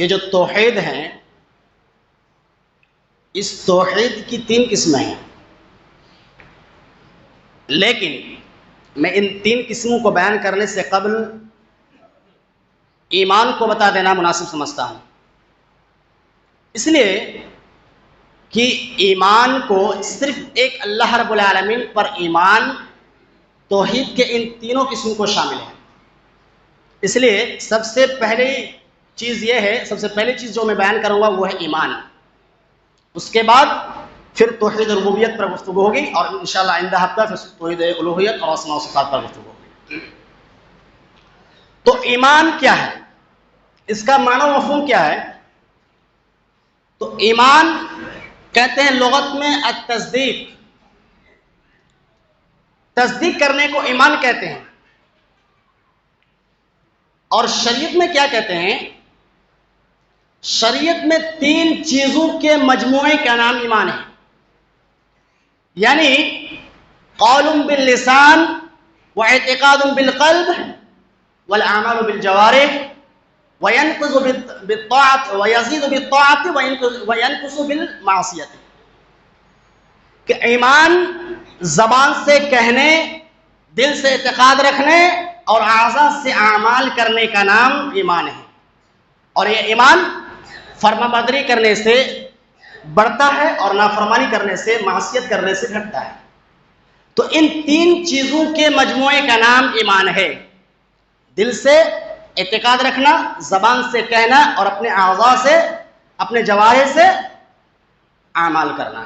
یہ جو توحید ہیں، اس توحید کی 3 قسمیں ہیں، لیکن میں ان 3 قسموں کو بیان کرنے سے قبل ایمان کو بتا دینا مناسب سمجھتا ہوں، اس لیے کہ ایمان کو صرف ایک اللہ رب العالمین پر ایمان توحید کے ان تینوں قسموں کو شامل ہے۔ اس لیے سب سے پہلی چیز یہ ہے، سب سے پہلی چیز جو میں بیان کروں گا وہ ہے ایمان، اس کے بعد پھر توحید ربوبیت پر گفتگو ہوگی، اور انشاءاللہ آئندہ ہفتہ پھر توحید الوہیت اور اسماء و صفات پر گفتگو ہوگی۔ تو ایمان کیا ہے، اس کا معنی و مفہوم کیا ہے؟ تو ایمان کہتے ہیں لغت میں التصدیق، تصدیق کرنے کو ایمان کہتے ہیں، اور شریعت میں کیا کہتے ہیں؟ شریعت میں 3 چیزوں کے مجموعے کا نام ایمان ہے، یعنی قول باللسان واعتقاد بالقلب والاعمال بالجوارح وينقض بالطاعة ويزيد بالطاعة وينقص بالمعصية، کہ ایمان زبان سے کہنے، دل سے اعتقاد رکھنے اور اعضاء سے اعمال کرنے کا نام ایمان ہے، اور یہ ایمان فرما برداری کرنے سے بڑھتا ہے اور نافرمانی کرنے سے، معصیت کرنے سے گھٹتا ہے۔ تو ان 3 چیزوں کے مجموعے کا نام ایمان ہے، دل سے اعتقاد رکھنا، زبان سے کہنا اور اپنے اعضاء سے، اپنے جوارح سے اعمال کرنا۔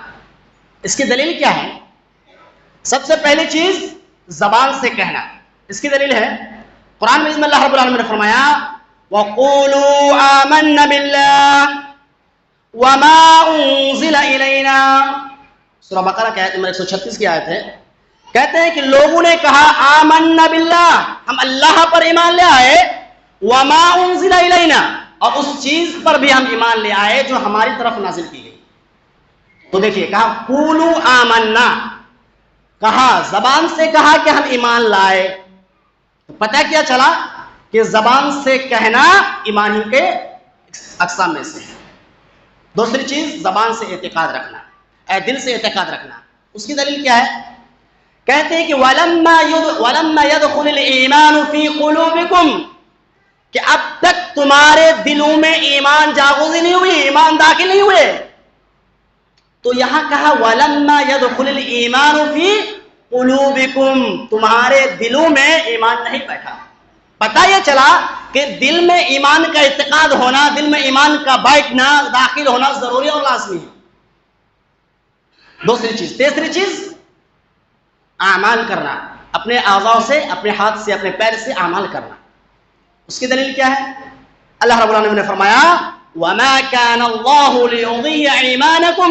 اس کی دلیل کیا ہے؟ سب سے پہلی چیز زبان سے کہنا، اس کی دلیل ہے قرآن میں اللہ رب العالمین نے فرمایا وَقُولُوا آمَنَّا بِاللَّهِ وَمَا أُنزِلَ إِلَيْنَا، سورہ بقرہ کی آیت نمبر 136 کی آیت ہے، کہتے ہیں کہ لوگوں نے کہا آمنا باللہ، ہم اللہ پر ایمان لے آئے، وما انزل الینا، اور اس چیز پر بھی ہم ایمان لے آئے جو ہماری طرف نازل کی گئی۔ تو دیکھیے کہا قولوا آمنا، کہا زبان سے کہا کہ ہم ایمان لائے، تو پتہ کیا چلا کہ زبان سے کہنا ایمان ہی کے اقسام میں سے ہے۔ دوسری چیز زبان سے اعتقاد رکھنا، دل سے اعتقاد رکھنا، اس کی دلیل کیا ہے؟ کہتے ہیں کہ وَلَمَّا يَدْخُلِ الْإِيمَانُ فِي قُلُوبِكُمْ، کہ اب تک تمہارے دلوں میں ایمان جاگوزی نہیں ہوئی، ایمان داخل نہیں ہوئے، تو یہاں کہا وَلَمَّا يَدْخُلِ الْإِيمَانُ فِي قُلُوبِكُمْ، تمہارے دلوں میں ایمان نہیں بیٹھا۔ پتہ یہ چلا کہ دل میں ایمان کا اعتقاد ہونا، دل میں ایمان کا بیٹھنا، داخل ہونا ضروری اور لازمی ہے۔ دوسری چیز۔ تیسری چیز اعمال کرنا، اپنے اعضاء سے، اپنے ہاتھ سے، اپنے پیر سے اعمال کرنا، اس کی دلیل کیا ہے؟ اللہ رب العالمین نے فرمایا وَمَا كَانَ اللَّهُ لِيُضِيعَ إِيمَانَكُمْ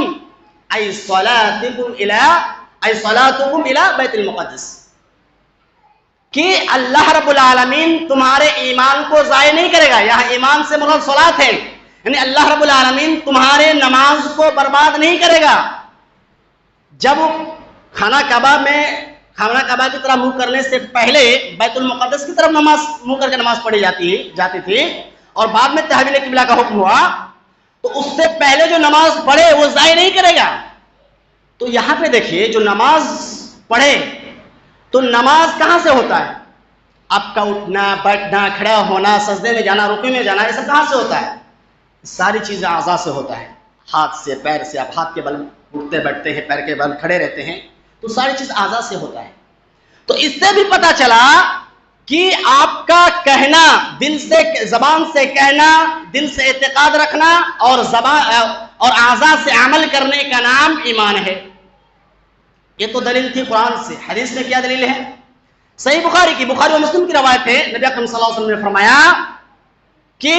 أَيْ صَلَاتُكُمْ إِلَى بَيْتِ الْمُقَدَّس، کہ اللہ رب العالمین تمہارے ایمان کو ضائع نہیں کرے گا۔ یہاں ایمان سے مراد صلاۃ ہے، یعنی اللہ رب العالمین تمہارے نماز کو برباد نہیں کرے گا۔ جب خانہ کعبہ کی طرف منہ کرنے سے پہلے بیت المقدس کی طرف منہ کر کے نماز پڑھی جاتی تھی، اور بعد میں تحویل قبلہ کا حکم ہوا، تو اس سے پہلے جو نماز پڑھے وہ ضائع نہیں کرے گا۔ تو یہاں پہ دیکھیے جو نماز پڑھے تو نماز کہاں سے ہوتا ہے؟ آپ کا اٹھنا، بیٹھنا، کھڑا ہونا، سجدے میں جانا، رکوع میں جانا، یہ سب کہاں سے ہوتا ہے؟ ساری چیزیں اعضاء سے ہوتا ہے، ہاتھ سے، پیر سے۔ آپ ہاتھ کے بل اٹھتے بیٹھتے ہیں، پیر کے بل کھڑے رہتے ہیں، تو ساری چیز اعضاء سے ہوتا ہے۔ تو اس سے بھی پتہ چلا کہ آپ کا کہنا، دل سے، زبان سے کہنا، دل سے اعتقاد رکھنا اور اعضاء سے عمل کرنے کا نام ایمان ہے۔ یہ تو دلیل تھی قرآن سے۔ حدیث میں کیا دلیل ہے؟ صحیح بخاری و مسلم کی روایت ہے، نبی اکرم صلی اللہ علیہ وسلم نے فرمایا کہ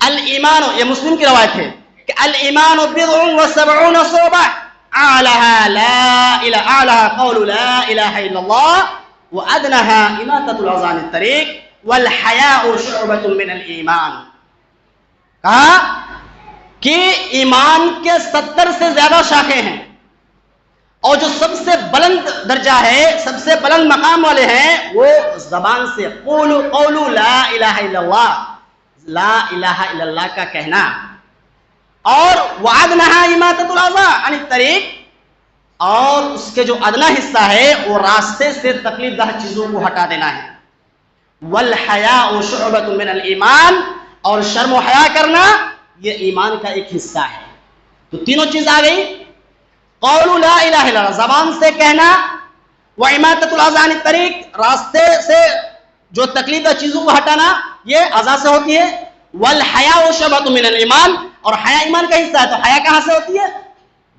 الایمان، یہ مسلم کی روایت ہے کہ الایمان بضع وسبعون شعبہ، اعلاها قول لا الہ الا اللہ وادناها اماطۃ الاذى عن الطریق والحیاء شعبۃ من الایمان۔ کہا کہ ایمان کے 70 سے زیادہ شاخیں ہیں، اور جو سب سے بلند درجہ ہے، سب سے بلند مقام والے ہیں، وہ زبان سے قول لا الہ الا اللہ، لا الہ الا اللہ کا کہنا، اور وعدنہا اماطۃ الاذی عن الطریق، اور اس کے جو ادنا حصہ ہے وہ راستے سے تکلیف دہ چیزوں کو ہٹا دینا ہے، والحیاء شعبۃ من الایمان، اور شرم و حیا کرنا یہ ایمان کا ایک حصہ ہے۔ تو تینوں چیز آ گئی، قول لا الہ الا اللہ زبان سے کہنا، واماطۃ الاذی عن الطریق راستے سے جو تکلیف دہ چیزوں کو ہٹانا یہ اذی سے ہوتی ہے، والحیاء شعبۃ من الایمان، اور حیا ایمان کا حصہ ہے، تو حیا کہاں سے ہوتی ہے؟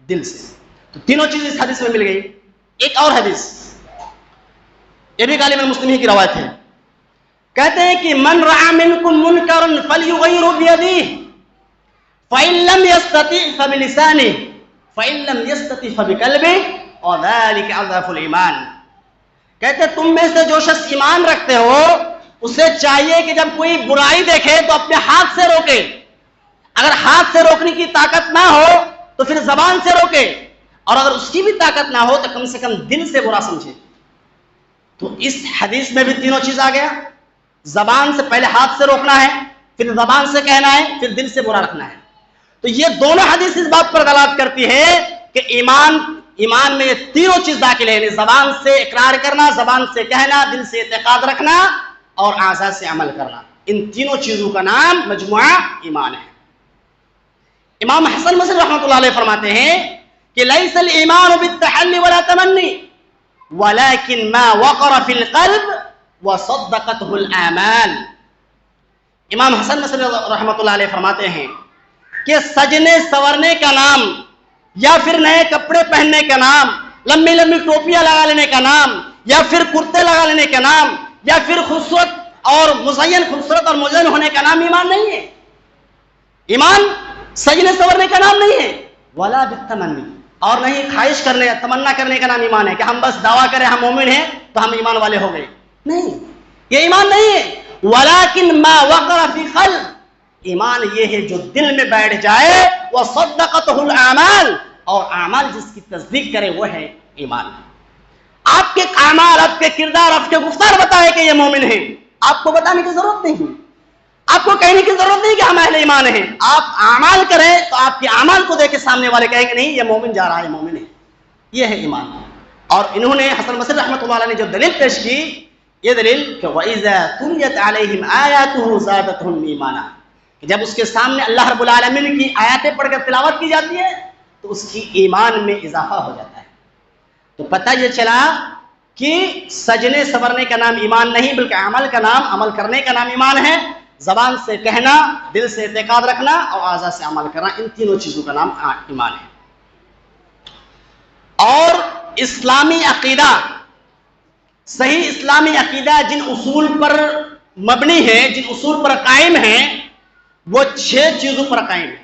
دل سے۔ تو تینوں چیز اس حدیث میں مل گئی۔ ایک اور حدیث، یہ بھی غالباً مسلم ہی کی روایت ہے، کہتے ہیں کہ من رأى منکم منکرا فلیغیرہ بیدیہ فإن لم يستطع فبلسانه فإن لم يستطع فبقلبه وذلك أضعف الإيمان۔ کہتے تم میں سے جو شخص ایمان رکھتے ہو اسے چاہیے کہ جب کوئی برائی دیکھے تو اپنے ہاتھ سے روکے، اگر ہاتھ سے روکنے کی طاقت نہ ہو تو پھر زبان سے روکے، اور اگر اس کی بھی طاقت نہ ہو تو کم سے کم دل سے برا سمجھے۔ تو اس حدیث میں بھی تینوں چیز آ گیا، زبان سے پہلے ہاتھ سے روکنا ہے، پھر زبان سے کہنا ہے، پھر دل سے برا رکھنا ہے۔ تو یہ دونوں حدیث اس بات پر دلالت کرتی ہے کہ ایمان میں یہ تینوں چیز داخل ہے، یعنی زبان سے اقرار کرنا، زبان سے کہنا، دل سے اعتقاد رکھنا اور اعضاء سے عمل کرنا، ان تینوں چیزوں کا نام مجموعہ ایمان ہے۔ امام حسن بصری رحمۃ اللہ علیہ فرماتے ہیں کہ لیس الایمان بالتحلی ولا تمنی ولكن ما وقر في القلب وصدقته الاعمال۔ امام حسن بصری رحمۃ اللہ علیہ فرماتے ہیں کہ سجنے سورنے کا نام، یا پھر نئے کپڑے پہننے کا نام، لمبی لمبی ٹوپیاں لگا لینے کا نام، یا پھر کرتے لگا لینے کا نام، یا پھر خوبصورت اور مزین ہونے کا نام ایمان نہیں ہے۔ ایمان سجنے سورنے کا نام نہیں ہے، ولا بالتمنی، اور نہیں خواہش کرنے تمنا کرنے کا نام ایمان ہے کہ ہم بس دعویٰ کریں ہم مومن ہیں تو ہم ایمان والے ہو گئے، نہیں، یہ ایمان نہیں ہے۔ ولکن ما وقر فی قلب، ایمان یہ ہے جو دل میں بیٹھ جائے، وصدقتہ الاعمال، اور اعمال جس کی تصدیق کرے وہ ہے ایمان۔ آپ کے اعمال، آپ کے کردار، آپ کے گفتار بتائے کہ یہ مومن ہیں، آپ کو بتانے کی ضرورت نہیں، آپ کو کہنے کی ضرورت نہیں کہ ہم اہل ایمان ہیں، آپ اعمال کریں تو آپ کے اعمال کو دیکھ کے سامنے والے کہیں گے نہیں یہ مومن جا رہا ہے، مومن ہے، یہ ہے ایمان۔ اور انہوں نے حسن بصری رحمۃ اللہ علیہ نے جو دلیل پیش کی، یہ دلیل کہ وَإِذَا تُلِيَتْ عَلَيْهِمْ آيَاتُهُ زَادَتْهُمْ ایمانا، کہ جب اس کے سامنے اللہ رب العالمین کی آیاتیں پڑھ کر تلاوت کی جاتی ہے تو اس کی ایمان میں اضافہ ہو جاتا ہے۔ تو پتہ یہ چلا کہ سجنے سورنے کا نام ایمان نہیں بلکہ عمل کا نام، عمل کرنے کا نام ایمان ہے۔ زبان سے کہنا، دل سے اعتقاد رکھنا اور اعضاء سے عمل کرنا، ان تینوں چیزوں کا نام ایمان ہے۔ اور اسلامی عقیدہ، صحیح اسلامی عقیدہ جن اصول پر مبنی ہے، جن اصول پر قائم ہے، وہ 6 چیزوں پر قائم ہے،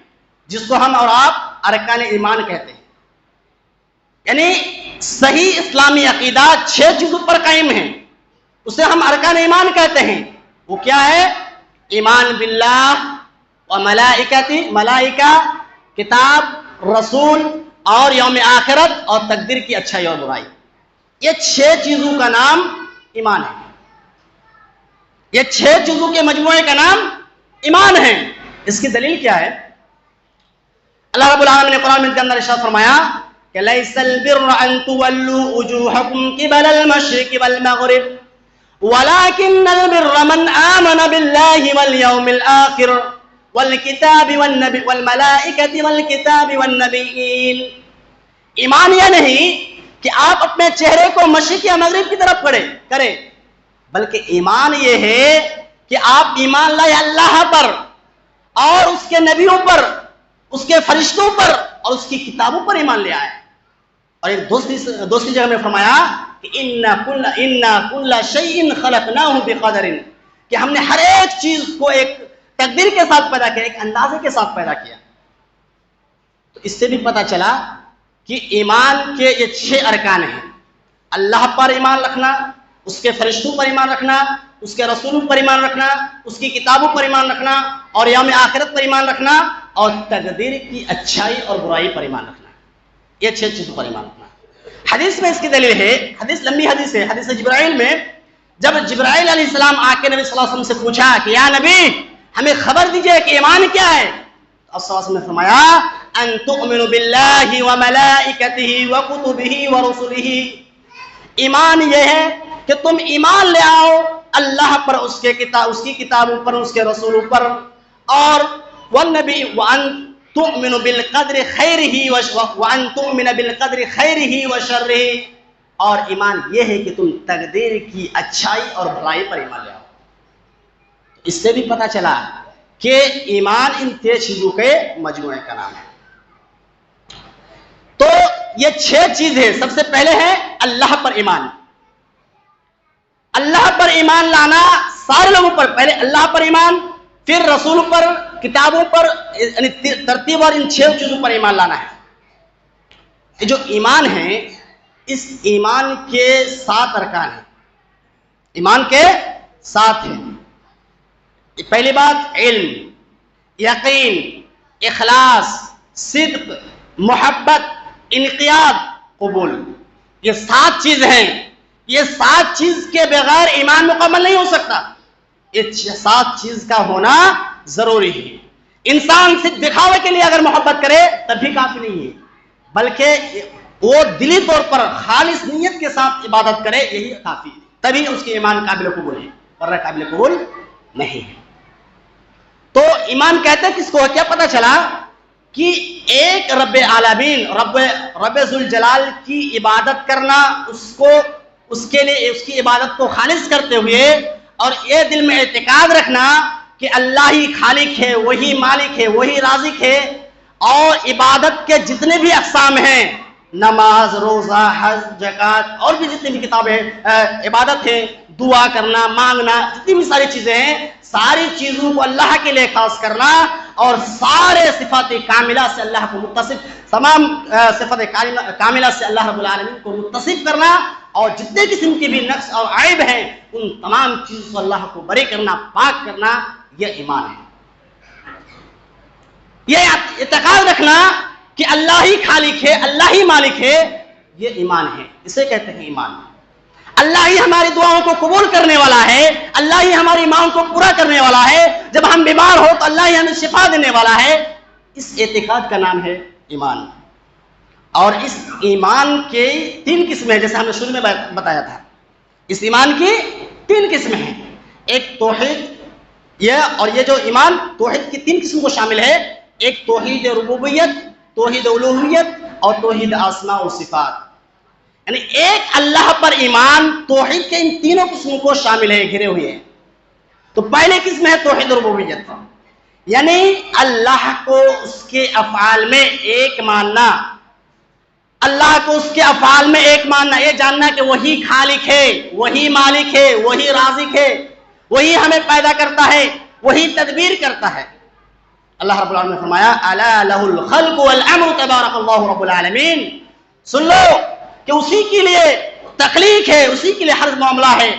جس کو ہم اور آپ ارکان ایمان کہتے ہیں۔ یعنی صحیح اسلامی عقیدہ 6 چیزوں پر قائم ہے، اسے ہم ارکان ایمان کہتے ہیں۔ وہ کیا ہے؟ ایمان باللہ و ملائکتی، ملائکہ، کتاب، رسول اور یوم آخرت اور تقدیر کی اچھائی اور برائی، یہ 6 چیزوں کا نام ایمان ہے، یہ 6 چیزوں کے مجموعے کا نام ایمان ہے۔ اس کی دلیل کیا ہے؟ اللہ رب العالمین نے قرآن کے اندر ارشاد فرمایا کہ لیس البر ان تولوا وجوہکم قبل المشرق والمغرب ولكن البر من آمن بالله واليوم الآخر والكتاب والملائكة والكتاب والنبيين۔ ایمان یہ نہیں کہ آپ اپنے چہرے کو مشرق یا مغرب کی طرف کریں، بلکہ ایمان یہ ہے کہ آپ ایمان لائے اللہ پر اور اس کے نبیوں پر، اس کے فرشتوں پر اور اس کی کتابوں پر ایمان لے آئے۔ اور ایک دوسری جگہ میں فرمایا کہ اِنَّا كُلَّ شَيْءٍ خَلَقْنَاهُ بِقَدَرٍ، کہ ہم نے ہر ایک چیز کو ایک تقدیر کے ساتھ پیدا کیا، ایک اندازے کے ساتھ پیدا کیا۔ تو اس سے بھی پتہ چلا کہ ایمان کے یہ 6 ارکان ہیں: اللہ پر ایمان رکھنا، اس کے فرشتوں پر ایمان رکھنا، اس کے رسولوں پر ایمان رکھنا، اس کی کتابوں پر ایمان رکھنا اور یوم آخرت پر ایمان رکھنا اور تقدیر کی اچھائی اور برائی پر ایمان رکھنا، یہ 6 چیزوں پر ایمان رکھنا۔ حدیث میں اس کی دلیل ہے، حدیث لمبی حدیث ہے، حدیث جبرائیل میں، جب جبرائیل علیہ السلام آ کے نبی صلی اللہ علیہ وسلم سے پوچھا کہ یا نبی ہمیں خبر دیجئے کہ ایمان کیا ہے؟ تو صلی اللہ علیہ وسلم نے فرمایا ان تؤمنوا باللہ وملائکتہ وکتبہ ورسلہ، ایمان یہ ہے کہ تم ایمان لے آؤ اللہ پر، اس کی کتابوں پر، اس کے رسولوں پر، اور والنبی وان تؤمن بالقدر خیرہ وان تؤمن بالقدر خیرہ وشرہ، اور ایمان یہ ہے کہ تم تقدیر کی اچھائی اور بھلائی پر ایمان لے آؤ۔ اس سے بھی پتہ چلا کہ ایمان ان 3 چیزوں کے مجموعے کا نام ہے۔ تو یہ 6 چیز ہے۔ سب سے پہلے ہے اللہ پر ایمان۔ اللہ پر ایمان لانا سارے لوگوں پر، پہلے اللہ پر ایمان، پھر رسول پر، کتابوں پر، یعنی ترتیب اور ان 6 چیزوں پر ایمان لانا ہے۔ یہ جو ایمان ہے، اس ایمان کے 7 ارکان ہیں۔ ایمان کے 7 ہیں۔ پہلی بات علم، یقین، اخلاص، صدق، محبت، انقیاد، قبول۔ یہ 7 چیز ہیں۔ یہ 7 چیز کے بغیر ایمان مکمل نہیں ہو سکتا۔ یہ 7 چیز کا ہونا ضروری ہے۔ انسان صرف دکھاوے کے لیے اگر محبت کرے تب بھی کافی نہیں ہے، بلکہ وہ دلی طور پر خالص نیت کے ساتھ عبادت کرے، یہی کافی ہے، تبھی اس کے ایمان قابل قبول ہے، ورنہ قابل قبول نہیں ہے۔ تو ایمان کہتے ہیں کس کو؟ کیا پتہ چلا کہ ایک رب عالمین، رب ذوالجلال کی عبادت کرنا، اس کے لیے اس کی عبادت کو خالص کرتے ہوئے، اور یہ دل میں اعتقاد رکھنا کہ اللہ ہی خالق ہے، وہی مالک ہے، وہی رازق ہے، اور عبادت کے جتنے بھی اقسام ہیں، نماز، روزہ، حج، زکوٰۃ، اور بھی جتنی بھی کتابیں عبادت ہے، دعا کرنا، مانگنا، جتنی بھی ساری چیزیں ہیں، ساری چیزوں کو اللہ کے لیے خاص کرنا، اور سارے صفات کاملہ سے اللہ کو متصف، تمام صفات کاملہ سے اللہ رب العالمین کو متصف کرنا، اور جتنے قسم کے بھی نقص اور عیب ہیں ان تمام چیزوں سے اللہ کو بری کرنا، پاک کرنا، یہ ایمان ہے۔ یہ اعتقاد رکھنا کہ اللہ ہی خالق ہے، اللہ ہی مالک ہے، یہ ایمان ہے، اسے کہتے ہیں ایمان۔ اللہ ہی ہماری دعاؤں کو قبول کرنے والا ہے، اللہ ہی ہماری مانگ کو پورا کرنے والا ہے، جب ہم بیمار ہو تو اللہ ہی ہمیں شفا دینے والا ہے، اس اعتقاد کا نام ہے ایمان۔ اور اس ایمان کے 3 قسمیں ہیں، جیسے ہم نے شروع میں بتایا تھا۔ اس ایمان کی 3 قسمیں ہیں۔ ایک توحید، یہ جو ایمان توحید کی 3 قسم کو شامل ہے، ایک توحید ربوبیت، توحید الوہیت، اور توحید اسماء و صفات، یعنی ایک اللہ پر ایمان توحید کے ان 3 قسموں کو شامل ہے، گھرے ہوئے ہیں۔ تو پہلے قسم ہے توحید ربوبیت، یعنی اللہ کو اس کے افعال میں ایک ماننا، اللہ کو اس کے افعال میں ایک ماننا، یہ جاننا کہ وہی خالق ہے، وہی مالک ہے، وہی رازق ہے، وہی ہمیں پیدا کرتا ہے، وہی تدبیر کرتا ہے۔ اللہ رب العالمین نے فرمایا الا لہ الخلق والامر تبارک اللہ رب العالمین، سن لو کہ اسی کے لیے تخلیق ہے، اسی کے لیے ہر معاملہ ہے،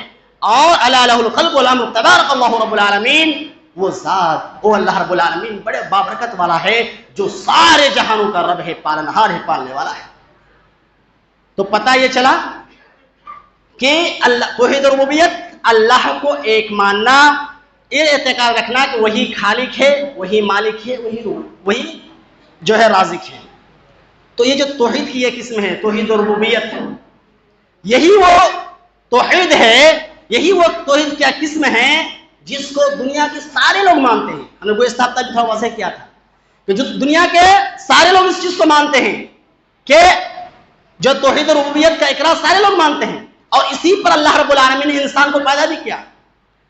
اور الا لہ الخلق والامر تبارک اللہ رب العالمین، وہ ذات، وہ اللہ رب العالمین بڑے بابرکت والا ہے، جو سارے جہانوں کا رب ہے، پالنہار ہے، پالنے والا ہے۔ تو پتہ یہ چلا کہ توحید ربوبیت، اللہ کو ایک ماننا، یہ اعتقاد رکھنا کہ وہی خالق ہے، وہی مالک ہے، وہی جو ہے رازق ہے۔ تو یہ جو توحید کی یہ قسم ہے، توحید ربوبیت، یہی وہ توحید ہے، یہی وہ توحید کیا قسم ہے جس کو دنیا کے سارے لوگ مانتے ہیں۔ ہم نے وہ اس ہفتہ بھی تھوڑا واضح کیا تھا کہ جو دنیا کے سارے لوگ اس چیز کو مانتے ہیں کہ جو توحید ربوبیت کا اقرار سارے لوگ مانتے ہیں، اور اسی پر اللہ رب العالمین نے انسان کو پیدا بھی کیا۔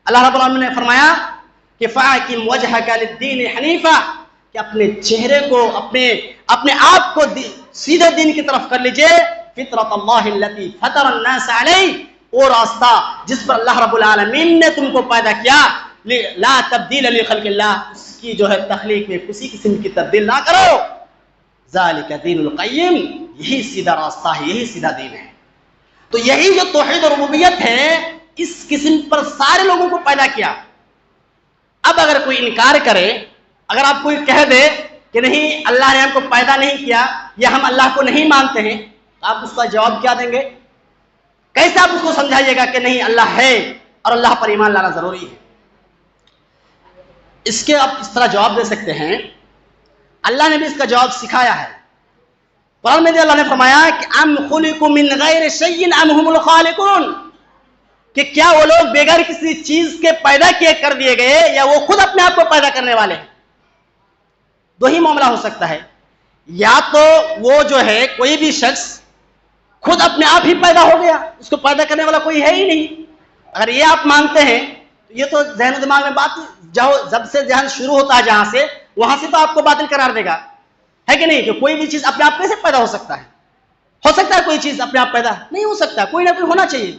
اللہ رب العالمین نے فرمایا کہ فَأَقِمْ وَجْهَكَ لِلدِّينِ حَنِيفًا، کہ اپنے چہرے کو، اپنے آپ کو سیدھے دین کی طرف کر لیجئے، فطرت اللہ التی فطر الناس علیہ، وہ راستہ جس پر اللہ رب العالمین نے تم کو پیدا کیا، لا تبدیل لخلق اللہ، اس کی جو ہے تخلیق میں کسی قسم کی تبدیل نہ کرو، ذالک دین القیم، یہی سیدھا راستہ ہے، یہی سیدھا دین ہے۔ تو یہی جو توحید ربوبیت ہے، اس قسم پر سارے لوگوں کو پیدا کیا۔ اب اگر کوئی انکار کرے، اگر آپ کوئی کہہ دے کہ نہیں اللہ نے ہم کو پیدا نہیں کیا، یا ہم اللہ کو نہیں مانتے ہیں، تو آپ اس کا جواب کیا دیں گے؟ کیسے آپ اس کو سمجھائیے گا کہ نہیں اللہ ہے اور اللہ پر ایمان لانا ضروری ہے؟ اس کے آپ اس طرح جواب دے سکتے ہیں، اللہ نے بھی اس کا جواب سکھایا ہے۔ قرآن میں اللہ نے فرمایا کہ ام خلقوا من غیر شیء ام هم الخالقون، کہ کیا وہ لوگ بغیر کسی چیز کے پیدا کیے کر دیے گئے یا وہ خود اپنے آپ کو پیدا کرنے والے ہیں؟ دو ہی معاملہ ہو سکتا ہے، یا تو وہ جو ہے کوئی بھی شخص خود اپنے آپ ہی پیدا ہو گیا، اس کو پیدا کرنے والا کوئی ہے ہی نہیں۔ اگر یہ آپ مانتے ہیں تو یہ تو ذہن و دماغ میں بات جب سے ذہن شروع ہوتا ہے جہاں سے، وہاں سے تو آپ کو باطل قرار دے گا، ہے کہ نہیں؟ کہ کوئی بھی چیز اپنے آپ کیسے پیدا ہو سکتا ہے؟ ہو سکتا ہے کوئی چیز اپنے آپ پیدا نہیں ہو سکتا، کوئی نہ کوئی ہونا چاہیے۔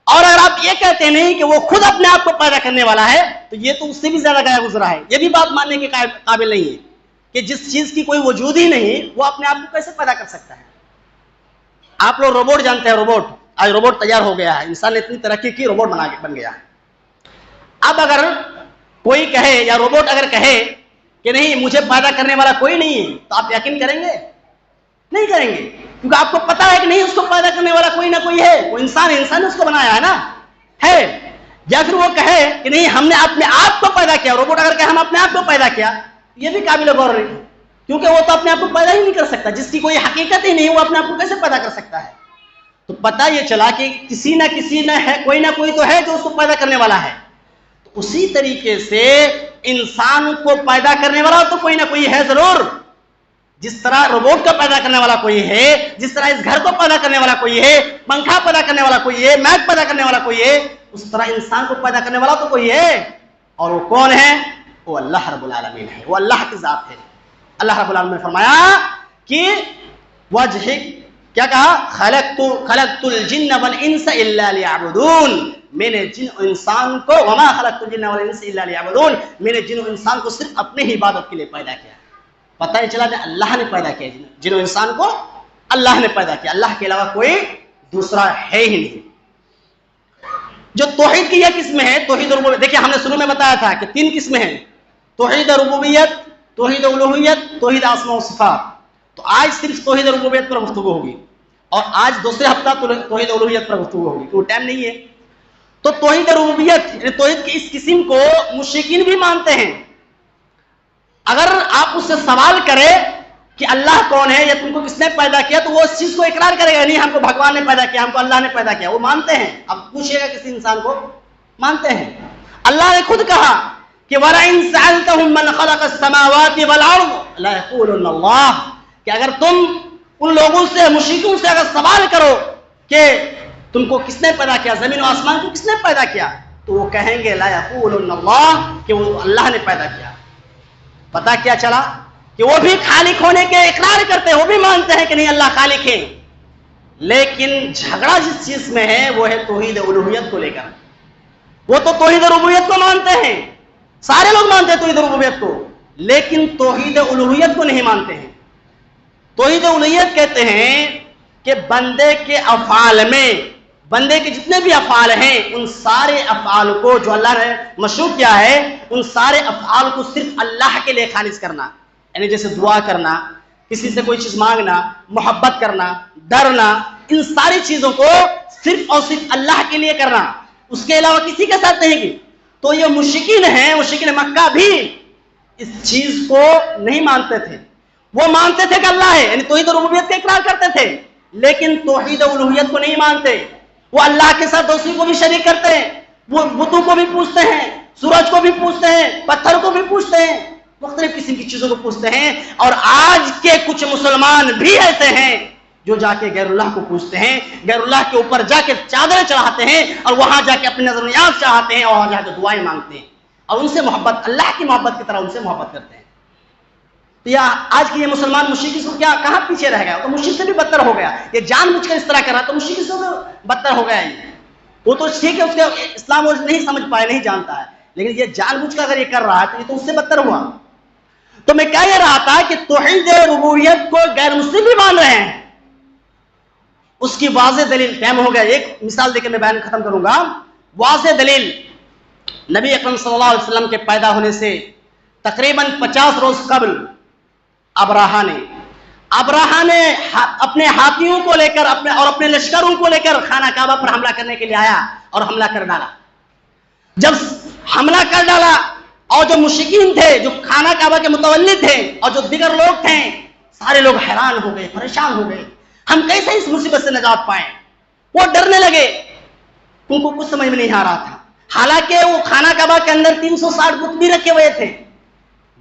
اور اگر آپ یہ کہتے نہیں کہ وہ خود اپنے آپ کو پیدا کرنے والا ہے تو یہ تو اس سے بھی زیادہ گیا گزرا ہے، یہ بھی بات ماننے کے قابل نہیں ہے کہ جس چیز کی کوئی وجود ہی نہیں وہ اپنے آپ کو کیسے پیدا کر سکتا ہے۔ آپ لوگ روبوٹ جانتے ہیں، روبوٹ آج روبوٹ تیار ہو گیا ہے، انسان نے اتنی ترقی کی روبوٹ بن گیا ہے۔ اب اگر کوئی کہے یا روبوٹ اگر کہے کہ نہیں مجھے پیدا کرنے والا کوئی نہیں ہے تو آپ یقین کریں گے؟ نہیں کریں گے، کیونکہ آپ کو پتا ہے کہ نہیں اس کو پیدا کرنے والا کوئی نہ کوئی ہے، وہ انسان نے اس کو بنایا ہے نا، ہے۔ یا پھر وہ کہے کہ نہیں ہم نے اپنے آپ کو پیدا کیا، روبوٹ اگر کہے ہم اپنے آپ کو پیدا کیا، یہ بھی قابل غور نہیں، کیونکہ وہ تو اپنے آپ کو پیدا ہی نہیں کر سکتا، جس کی کوئی حقیقت ہی نہیں وہ اپنے آپ کو کیسے پیدا کر سکتا ہے؟ تو پتہ یہ چلا کہ کسی نہ ہے، کوئی نہ کوئی تو ہے جو اس کو پیدا کرنے والا ہے۔ تو اسی طریقے سے انسان کو پیدا کرنے والا تو کوئی نہ کوئی ہے ضرور، جس طرح روبوٹ کو پیدا کرنے والا کوئی ہے، جس طرح اس گھر کو پیدا کرنے والا کوئی ہے، پنکھا پیدا کرنے والا کوئی ہے، میچ پیدا کرنے والا کوئی ہے، اس طرح انسان کو پیدا کرنے والا تو کوئی ہے، اور وہ کون ہے؟ وہ اللہ رب العالمین ہے، وہ اللہ کی ذات ہے۔ اللہ رب العالمین نے فرمایا کہ وجہ کیا کہا؟ خلقت الجن والانس الا لیعبدون، میں نے جن و انسان کو وما خلقت الجن والانس الا لیعبدون، میں نے جن و انسان کو صرف اپنے ہی عبادت کے لیے پیدا کیا۔ پتہ ہی چلا کہ اللہ نے پیدا کیا، جن و انسان کو اللہ نے پیدا کیا، اللہ کے علاوہ کوئی دوسرا ہے ہی نہیں۔ جو توحید کی یہ قسم ہے توحید ربوبیت، دیکھیں ہم نے شروع میں بتایا تھا کہ 3 قسمیں ہیں، توحید ربوبیت، توحید الوہیت، توحید اسماء و صفات۔ تو آج صرف توحید ربوبیت پر گفتگو ہوگی، اور آج دوسرے ہفتہ توحید الوہیت پر گفتگو ہوگی، کیونکہ ٹائم نہیں ہے۔ تو توحید ربوبیت یعنی توحید کی اس قسم کو مشرکین بھی مانتے ہیں۔ اگر آپ اس سے سوال کرے کہ اللہ کون ہے یا تم کو کس نے پیدا کیا، تو وہ اس چیز کو اقرار کرے گا، نہیں ہم کو بھگوان نے پیدا کیا، ہم کو اللہ نے پیدا کیا، وہ مانتے ہیں۔ اب پوچھے گا کسی انسان کو، مانتے ہیں۔ اللہ نے خود کہا کہ وَلَئِن سَأَلْتَهُم مَّنْ خَلَقَ السَّمَاوَاتِ وَالْأَرْضَ لَيَقُولُنَّ اللَّهُ، کہ اگر تم ان لوگوں سے مشرکوں سے اگر سوال کرو کہ تم کو کس نے پیدا کیا، زمین و آسمان کو کس نے پیدا کیا، تو وہ کہیں گے لَيَقُولُنَّ اللَّهُ، کہ وہ اللہ نے پیدا کیا۔ پتا کیا چلا کہ وہ بھی خالق ہونے کے اقرار کرتے ہیں، وہ بھی مانتے ہیں کہ نہیں اللہ خالق ہے، لیکن جھگڑا جس چیز میں ہے وہ ہے توحید الوہیت کو لے کر۔ وہ تو توحید ربوبیت کو مانتے ہیں، سارے لوگ مانتے ہیں توحید ربوبیت کو، لیکن توحید الوہیت کو نہیں مانتے ہیں۔ توحید الوہیت کہتے ہیں کہ بندے کے افعال میں، بندے کے جتنے بھی افعال ہیں ان سارے افعال کو جو اللہ نے مشروع کیا ہے، ان سارے افعال کو صرف اللہ کے لیے خالص کرنا، یعنی جیسے دعا کرنا، کسی سے کوئی چیز مانگنا، محبت کرنا، ڈرنا، ان ساری چیزوں کو صرف اور صرف اللہ کے لیے کرنا، اس کے علاوہ کسی کے ساتھ نہیں کی۔ تو یہ مشرکین ہیں، مشرکین مکہ بھی اس چیز کو نہیں مانتے تھے، وہ مانتے تھے کہ اللہ ہے، یعنی توحید ربوبیت کا اقرار کرتے تھے، لیکن توحید الوہیت کو نہیں مانتے۔ وہ اللہ کے ساتھ دوسری کو بھی شریک کرتے ہیں، وہ بتوں کو بھی پوجتے ہیں، سورج کو بھی پوجتے ہیں، پتھر کو بھی پوجتے ہیں، مختلف قسم کی چیزوں کو پوجتے ہیں۔ اور آج کے کچھ مسلمان بھی ایسے ہیں جو جا کے غیر اللہ کو پوجتے ہیں، غیر اللہ کے اوپر جا کے چادریں چڑھاتے ہیں، اور وہاں جا کے اپنی نظر نیاز چاہتے ہیں، اور وہاں جا کے دعائیں مانگتے ہیں، اور ان سے محبت، اللہ کی محبت کی طرح ان سے محبت کرتے ہیں۔ تو یا آج کے یہ مسلمان مشرک سے کیا کہاں پیچھے رہ گیا؟ تو مشرک سے بھی بدتر ہو گیا، یہ جان بوجھ کر اس طرح کر رہا، تو مشرک سے بھی بدتر ہو گیا۔ وہ تو ٹھیک ہے، اس کے اسلام وہ نہیں سمجھ پائے، نہیں جانتا ہے، لیکن یہ جان بوجھ کر اگر یہ کر رہا ہے تو یہ تو اس سے بدتر ہوا۔ تو میں کہہ رہا تھا کہ توحید ربوبیت کو غیر مسلم بھی مان رہے ہیں، اس کی واضح دلیل، ٹائم ہو گیا، ایک مثال دے کے میں بیان ختم کروں گا۔ واضح دلیل نبی اکرم صلی اللہ علیہ وسلم کے پیدا ہونے سے تقریباً 50 روز قبل ابراہا نے اپنے ہاتھیوں کو لے کر اپنے لشکروں کو لے کر خانہ کعبہ پر حملہ کرنے کے لیے آیا اور حملہ کر ڈالا۔ جب حملہ کر ڈالا اور جو مشرکین تھے، جو خانہ کعبہ کے متولی تھے اور جو دیگر لوگ تھے، سارے لوگ حیران ہو گئے، پریشان ہو گئے، ہم کیسے اس مصیبت سے نجات پائیں؟ وہ ڈرنے لگے، ان کو کچھ سمجھ میں نہیں آ رہا تھا۔ حالانکہ وہ خانہ کعبہ کے اندر 360 بت بھی رکھے ہوئے تھے،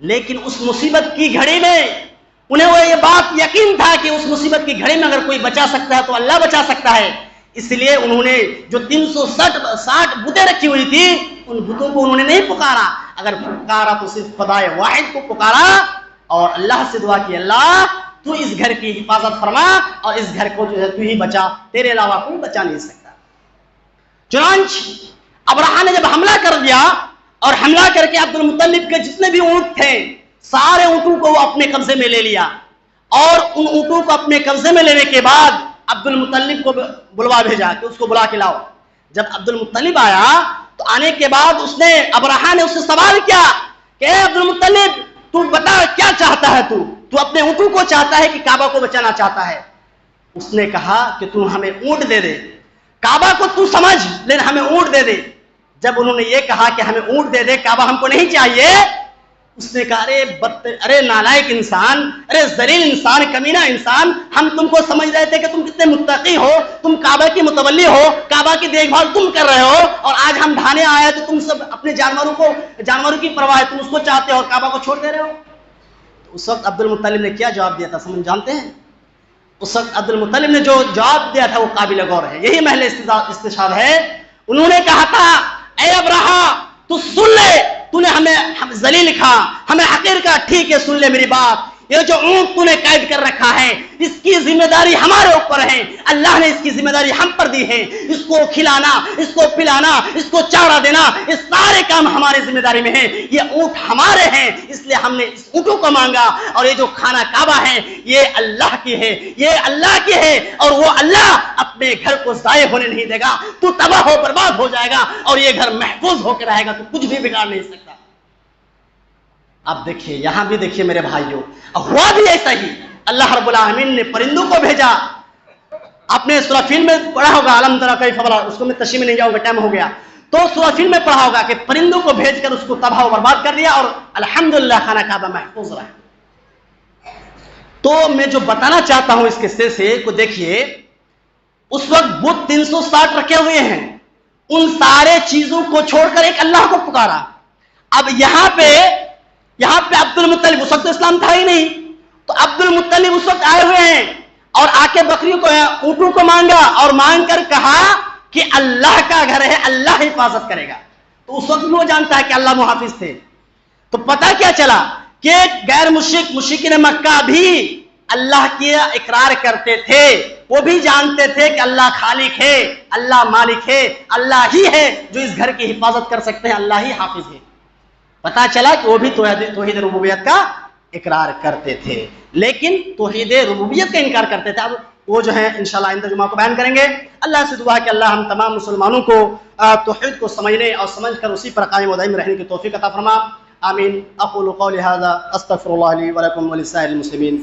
لیکن اس مصیبت کی گھڑی میں انہیں وہ یہ بات یقین تھا کہ اس مصیبت کی گھڑی میں اگر کوئی بچا سکتا ہے تو اللہ بچا سکتا ہے۔ اس لیے انہوں نے جو 360 بتیں رکھی ہوئی تھی، ان بتوں کو انہوں نے نہیں پکارا، اگر پکارا تو صرف خدائے واحد کو پکارا اور اللہ سے دعا کی، اللہ تو اس گھر کی حفاظت فرما اور اس گھر کو جو ہے تو ہی بچا، تیرے علاوہ کوئی بچا نہیں سکتا۔ چنانچہ ابرہہ نے جب حملہ کر دیا اور حملہ کر کے عبد المطلب کے جتنے بھی اونٹ تھے سارے اونٹوں کو وہ اپنے قبضے میں لے لیا، اور ان اونٹوں کو اپنے قبضے میں لینے کے بعد عبد المطلب کو بلوا بھیجا کہ اس کو بلا کے لاؤ۔ جب عبد المطلب آیا تو آنے کے بعد ابرہہ نے اس سے سوال کیا کہ اے عبد المطلب، تو بتا کیا چاہتا ہے؟ تو اپنے اونٹوں کو چاہتا ہے کہ کعبہ کو بچانا چاہتا ہے؟ اس نے کہا کہ تو ہمیں اونٹ دے دے، کعبہ کو تو سمجھ لیکن ہمیں اونٹ دے دے۔ جب انہوں نے یہ کہا کہ ہمیں اونٹ دے دے، کعبہ ہم کو نہیں چاہیے، اس نے کہا ارے نالائق انسان، ارے ذلیل انسان، کمینہ انسان، ہم تم کو سمجھ رہے تھے کہ تم کتنے متقی ہو، تم کعبہ کی متولی ہو، کعبہ کی دیکھ بھال تم کر رہے ہو، اور آج ہم ڈھانے آئے تو تم سب اپنے جانوروں کی پرواہ ہے، تم اس کو چاہتے ہو اور کعبہ کو چھوڑ دے رہے ہو۔ تو اس وقت عبد المطلب نے کیا جواب دیا تھا سمجھ جانتے ہیں؟ اس وقت عبد المطلب نے جو جواب دیا تھا وہ قابل غور ہے، یہی محل استشہاد ہے۔ انہوں نے کہا تھا اے ابرہہ تو سن لے، تو نے ہمیں ذلیل کہا، ہمیں حقیر کہا، ٹھیک ہے سن لے میری بات، یہ جو اونٹ تو نے قید کر رکھا ہے اس کی ذمہ داری ہمارے اوپر ہے، اللہ نے اس کی ذمہ داری ہم پر دی ہے، اس کو کھلانا، اس کو پلانا، اس کو چارہ دینا، یہ سارے کام ہماری ذمہ داری میں ہیں، یہ اونٹ ہمارے ہیں، اس لیے ہم نے اس اونٹوں کو مانگا، اور یہ جو خانہ کعبہ ہے یہ اللہ کی ہے، یہ اللہ کی ہے، اور وہ اللہ اپنے گھر کو ضائع ہونے نہیں دے گا، تو تباہ و برباد ہو جائے گا اور یہ گھر محفوظ ہو کے رہے گا، تو کچھ بھی بگاڑ نہیں سکتا۔ اب دیکھیے یہاں بھی دیکھیے میرے بھائیوں، ہوا بھی ایسا ہی، اللہ رب العالمین نے پرندوں کو بھیجا۔ آپ نے سورہ فیل میں پڑھا ہوگا علم تری کیف فعل، اس کو میں تشریح میں نہیں جاؤں گا، ٹائم ہو گیا، تو سورہ فیل میں پڑھا ہوگا کہ پرندوں کو بھیج کر اس کو تباہ و برباد کر دیا اور الحمدللہ خانہ کعبہ محفوظ رہا۔ تو میں جو بتانا چاہتا ہوں اس قصے سے کو دیکھیے، اس وقت بت 360 رکھے ہوئے ہیں، ان سارے چیزوں کو چھوڑ کر ایک اللہ کو پکارا۔ اب یہاں پہ عبد المطلب، اس وقت تو اسلام تھا ہی نہیں، تو عبد المطلب اس وقت آئے ہوئے ہیں اور آ کے بکریوں کو اونٹوں کو مانگا اور مانگ کر کہا کہ اللہ کا گھر ہے، اللہ حفاظت کرے گا۔ تو اس وقت وہ جانتا ہے کہ اللہ محافظ تھے۔ تو پتہ کیا چلا کہ غیر مشرکین مکہ بھی اللہ کی اقرار کرتے تھے، وہ بھی جانتے تھے کہ اللہ خالق ہے، اللہ مالک ہے، اللہ ہی ہے جو اس گھر کی حفاظت کر سکتے ہیں، اللہ ہی حافظ ہے۔ پتا چلا کہ وہ بھی توحید ربوبیت کا اقرار کرتے تھے، لیکن توحید ربوبیت کا انکار کرتے تھے۔ اب وہ جو ہے انشاءاللہ آئندہ جمعہ کو بیان کریں گے۔ اللہ سے دعا ہے کہ اللہ ہم تمام مسلمانوں کو توحید کو سمجھنے اور سمجھ کر اسی پر قائم و دائم رہنے کی توفیق عطا فرما۔ آمین۔ اقول قولی ھذا استغفر اللہ لی ولکم ولسائر المسلمین۔